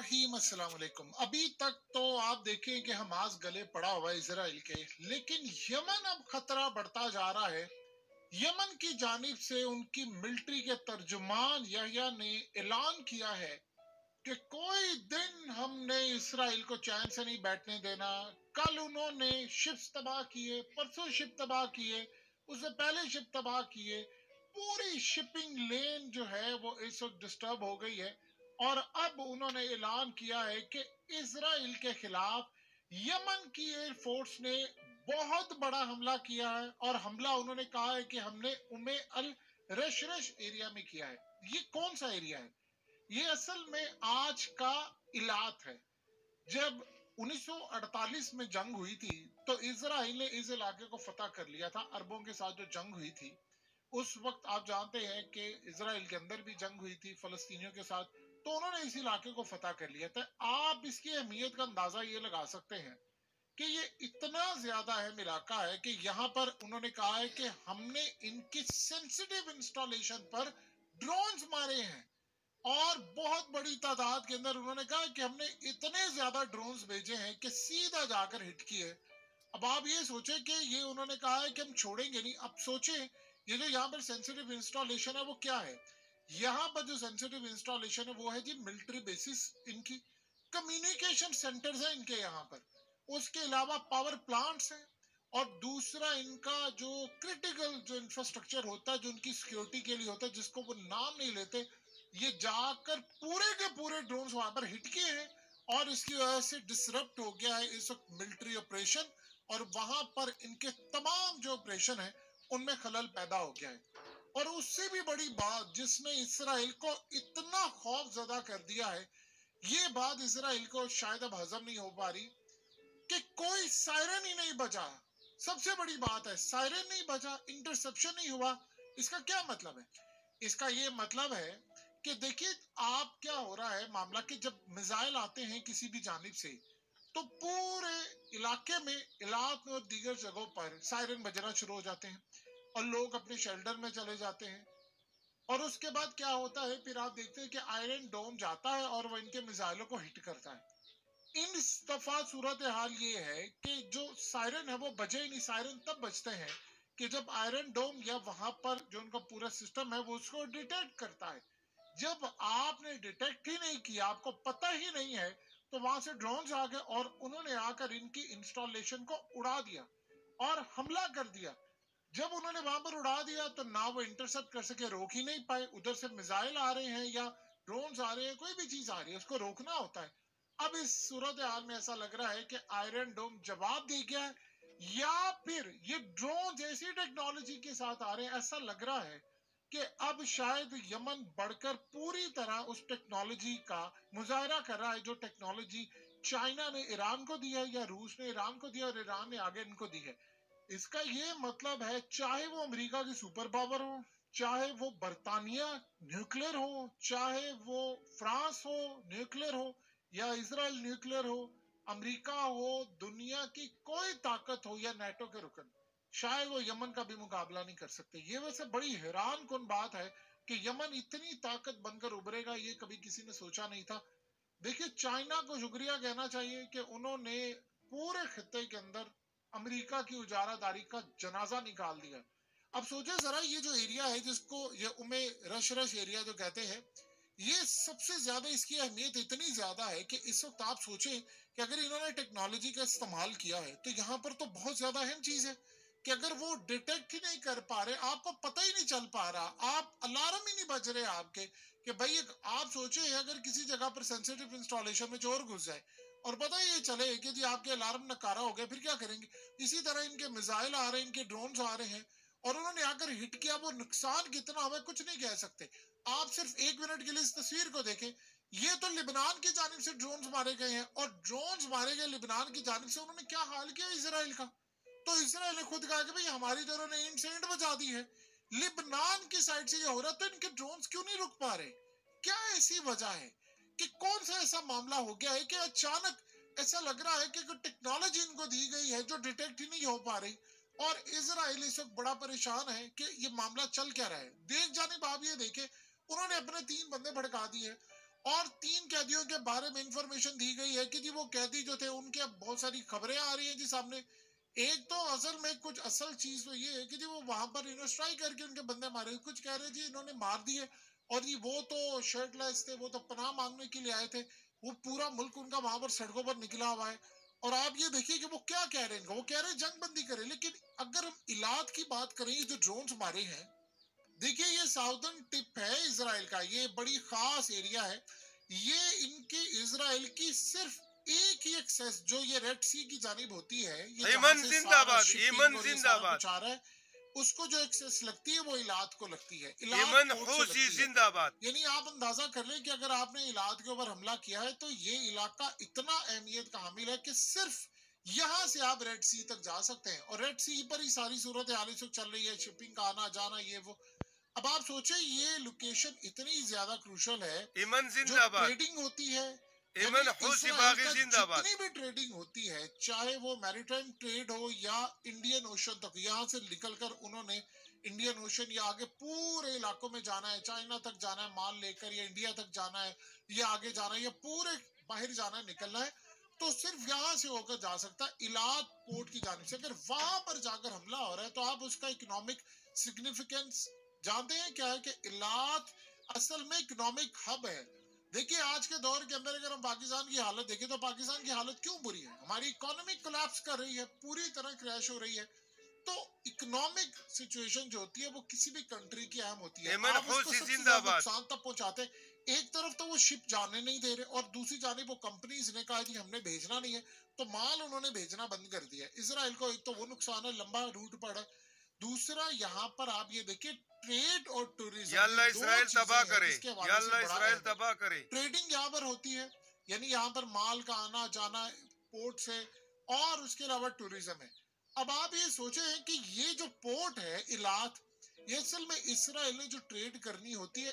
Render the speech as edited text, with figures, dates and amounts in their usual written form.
रहीम अस्सलाम वालेकुम। अभी तक तो आप देखें कि हमास गले पड़ा हुआ है इसराइल के, लेकिन यमन अब खतरा बढ़ता जा रहा है। यमन की जानिब से उनकी मिलिट्री के तर्जुमान यहया ने ऐलान किया है कि कोई दिन हमने इसराइल को चैन से नहीं बैठने देना। कल उन्होंने शिप्स तबाह किए, परसों शिप तबाह किए, उससे पहले शिप तबाह किए। पूरी शिपिंग लेन जो है वो इस वक्त डिस्टर्ब हो गई है। और अब उन्होंने ऐलान किया है कि इसराइल के खिलाफ यमन की एयरफोर्स ने बहुत बड़ा हमला किया है। और हमला उन्होंने कहा है कि हमने उमे अल रशरश एरिया में किया है। ये कौन सा एरिया है? ये असल में आज का इलाक है। जब 1948 में जंग हुई थी तो इसराइल ने इस इलाके को फतह कर लिया था। अरबों के साथ जो जंग हुई थी उस वक्त आप जानते हैं कि इसराइल के अंदर भी जंग हुई थी फलस्तीनियों के साथ, तो उन्होंने इस इलाके को फतह कर लिया था। आप इसकी अहमियत का अंदाजा ये लगा सकते हैं कि ये इतना ज्यादा अहम इलाका है कि यहाँ पर उन्होंने कहा है कि हमने इनकी सेंसिटिव इंस्टॉलेशन पर ड्रोन्स मारे हैं। और बहुत बड़ी तादाद के अंदर उन्होंने कहा कि हमने इतने ज्यादा ड्रोन्स भेजे हैं कि सीधा जाकर हिट किए। अब आप ये सोचे कि ये उन्होंने कहा है कि हम छोड़ेंगे नहीं। अब सोचे ये जो यहाँ पर सेंसिटिव इंस्टॉलेशन है वो क्या है? यहाँ पर जो सेंसिटिव इंस्टॉलेशन है वो है जी मिलिट्री बेसिस, इनकी कम्युनिकेशन सेंटर्स है इनके यहाँ पर। उसके अलावा पावर प्लांट्स हैं। और दूसरा इनका जो क्रिटिकल जो इंफ्रास्ट्रक्चर होता है जो उनकी सिक्योरिटी के लिए होता है जिसको वो नाम नहीं लेते, ये जाकर पूरे के पूरे ड्रोन्स वहां पर हिट किए हैं। और इसकी वजह से डिसरप्ट हो गया है इस वक्त मिलिट्री ऑपरेशन। और वहां पर इनके तमाम जो ऑपरेशन है उनमें खलल पैदा हो गया है। और उससे भी बड़ी बात जिसने इसराइल को इतना खौफ ज़दा कर दिया है, ये बात इसराइल को शायद अब हजम नहीं हो पा रही कि कोई सायरन ही नहीं बजा। सबसे बड़ी बात है सायरन नहीं बजा, इंटरसेप्शन नहीं हुआ। इसका क्या मतलब है? इसका ये मतलब है कि देखिए आप क्या हो रहा है मामला कि जब मिसाइल आते हैं किसी भी जानिब से तो पूरे इलाके में, इलाक में और दीगर जगहों पर सायरन बजना शुरू हो जाते हैं और लोग अपने शेल्टर में चले जाते हैं। और उसके बाद क्या होता है, फिर आप देखते हैं कि आयरन डोम जाता है और वो इनके मिसाइलों को हिट करता है। इन दफा सूरत हाल ये है कि जो सायरन है वो बजे ही नहीं। सायरन तब बजते हैं कि जब आयरन डोम या वहां पर जो उनका पूरा सिस्टम है वो उसको डिटेक्ट करता है। जब आपने डिटेक्ट ही नहीं किया, आपको पता ही नहीं है, तो वहां से ड्रोन्स आ गए और उन्होंने आकर इनकी इंस्टॉलेशन को उड़ा दिया और हमला कर दिया। जब उन्होंने वहां पर उड़ा दिया तो ना वो इंटरसेप्ट कर सके, रोक ही नहीं पाए। उधर से मिसाइल आ रहे हैं या ड्रोन्स आ रहे हैं, कोई भी चीज आ रही है उसको रोकना होता है। अब इस सूरत हाल में ऐसा लग रहा है कि आयरन डोम जवाब दे गया है या फिर ये ड्रोन ऐसी टेक्नोलॉजी के साथ आ रहे हैं। ऐसा लग रहा है कि अब शायद यमन बढ़कर पूरी तरह उस टेक्नोलॉजी का मुजाहरा कर रहा है जो टेक्नोलॉजी चाइना ने ईरान को दी है या रूस ने ईरान को दिया और ईरान ने आगे इनको दी है। इसका ये मतलब है चाहे वो अमेरिका की सुपर पावर हो, चाहे वो बर्तानिया न्यूक्लियर हो, चाहे वो फ्रांस हो न्यूक्लियर हो, या इसराइल न्यूक्लियर हो, अमेरिका हो, दुनिया की कोई ताकत हो या नेटो के रुकन, शायद वो यमन का भी मुकाबला नहीं कर सकते। ये वैसे बड़ी हैरान कुन बात है कि यमन इतनी ताकत बनकर उभरेगा, ये कभी किसी ने सोचा नहीं था। देखिए चाइना को शुक्रिया कहना चाहिए कि उन्होंने पूरे खित्ते के अंदर अमेरिका की उजारादारी का जनाजा निकाल दिया। अब सोचे जरा ये जो एरिया है जिसको ये उमे रश रश एरिया जो कहते हैं, ये सबसे ज्यादा इसकी अहमियत इतनी ज्यादा है कि इस वक्त आप सोचें कि अगर इन्होंने टेक्नोलॉजी का इस्तेमाल किया है तो यहाँ पर तो बहुत ज्यादा अहम चीज है कि अगर वो डिटेक्ट ही नहीं कर पा रहे, आपको पता ही नहीं चल पा रहा, आप अलार्म ही नहीं बज रहे आपके कि भाई आप सोचे अगर किसी जगह पर सेंसिटिव इंस्टॉलेशन में चोर घुस जाए और पता ही ये चले कि जी आपके अलार्म नकारा हो गया, फिर क्या करेंगे? इसी तरह इनके मिसाइल आ रहे हैं, इनके ड्रोन्स आ रहे हैं और उन्होंने आकर हिट किया। वो नुकसान कितना हमें कुछ नहीं कह सकते। आप सिर्फ एक मिनट के लिए इस तस्वीर को देखें। ये तो लिबनान की जानिब से ड्रोन्स मारे गए हैं और ड्रोन्स मारे गए लिबनान की जानिब से, उन्होंने क्या हाल किया इसराइल का। तो इसराइल ने खुद कहा कि भाई हमारी तो उन्होंने इंसेंट बजा दी है। लिबनान की साइड से ये हो रहा, तो इनके ड्रोन्स क्यों नहीं रुक पा रहे? क्या ऐसी वजह है कि कौन सा ऐसा मामला हो गया है कि अचानक ऐसा लग रहा है कि कोई टेक्नोलॉजी इनको दी गई है जो डिटेक्ट ही नहीं हो पा रही। और इसराइल इस वक्त बड़ा परेशान है कि ये मामला चल क्या रहा है। देख जाने आप ये देखे, उन्होंने अपने 3 बंदे भड़का दिए और 3 कैदियों के बारे में इंफॉर्मेशन दी गई है कि जी वो कैदी जो थे उनके अब बहुत सारी खबरें आ रही हैं जी सामने। एक तो असल में कुछ असल चीज तो ये है कि जी वो वहां पर स्ट्राइक करके उनके बंदे मारे, कुछ कह रहे हैं जी इन्होंने मार दिए, और जी वो तो शर्टलेस थे, वो तो पनाह मांगने के लिए आए थे, वो पूरा मुल्क उनका वहां पर सड़कों पर निकला हुआ है। और आप ये देखिए कि वो क्या कह रहे हैं, वो कह रहे हैं जंगबंदी करें, लेकिन अगर हम इलाद की बात करें, ये जो ड्रोन्स मारे हैं, देखिए ये साउदर्न टिप है इसराइल का, ये बड़ी खास एरिया है, ये इनके इसराइल की सिर्फ एक ही एक्सेस जो ये रेड सी की जानिब होती है, ये जहां ईमन से सारा जिंदाबाद, शिपिंग ईमन और ये सारा जिंदाबाद, कुछ आ रहा है, उसको जो एक्सेस लगती है वो इलाद को लगती है, इलाद ईमन पोर्ट से हूसी लगती है। जिंदाबाद। यानी आप अंदाजा कर लें कि अगर आपने इलाद के ऊपर हमला किया है तो ये इलाका इतना अहमियत का हामिल है कि सिर्फ यहां से आप रेड सी तक जा सकते हैं, और रेड सी पर ही सारी सूरत हाल इस वक्त चल रही है, शिपिंग का आना जाना ये वो। अब आप सोचे ये लोकेशन इतनी ज्यादा क्रूशल है, ईमन जो जिंदाबाद, ट्रेडिंग होती है, यानी ईमन हूसी इसराइल बागी का जिंदाबाद। जितनी भी ट्रेडिंग होती है, चाहे वो मैरीटाइम ट्रेड हो या इंडियन ओशन तक, यहाँ से निकलकर उन्होंने इंडियन ओशन या आगे पूरे इलाकों में जाना है, चाइना तक जाना है माल लेकर, या इंडिया तक जाना है, या आगे जाना है, या पूरे बाहर जाना है, निकलना है, तो सिर्फ यहाँ से होकर जा सकता है इलाद पोर्ट की जानिब से। अगर वहां पर जाकर हमला हो रहा है तो आप उसका इकोनॉमिक सिग्निफिकेंस जानते हैं क्या है, कि इलाद असल में इकोनॉमिक हब है। देखिए आज के दौर के अंदर अगर हम पाकिस्तान की हालत देखें तो पाकिस्तान की हालत क्यों बुरी है, हमारी इकोनॉमी कोलैप्स कर रही है, पूरी तरह क्रैश हो रही है। तो इकोनॉमिक सिचुएशन जो होती है वो किसी भी कंट्री की अहम होती है, ईमन आप उसको हूसी सबसे ज्यादा जिंदाबाद। नुकसान तब पहुंचाते हैं, एक तरफ तो वो शिप जाने नहीं दे रहे और दूसरी जाने वो कंपनीज ने कहा जी हमने भेजना नहीं है, तो माल उन्होंने भेजना बंद कर दिया है। इसराइल को एक तो वो नुकसान है, लंबा रूट पड़ा, दूसरा यहाँ पर आप ये देखिए ट्रेड और या टूरिज्म, ये अल्लाह दो इसराइल तबाह चीजें हैं करे, जिसके या हवाले से अल्लाह बड़ा इसराइल अहम है। तबाह करे। ट्रेडिंग यहाँ पर होती है, यानी यहाँ पर माल का आना जाना पोर्ट से, और उसके अलावा टूरिज्म है। अब आप ये सोचे हैं कि ये जो पोर्ट है इलात, ये असल में इसराइल ने जो ट्रेड करनी होती है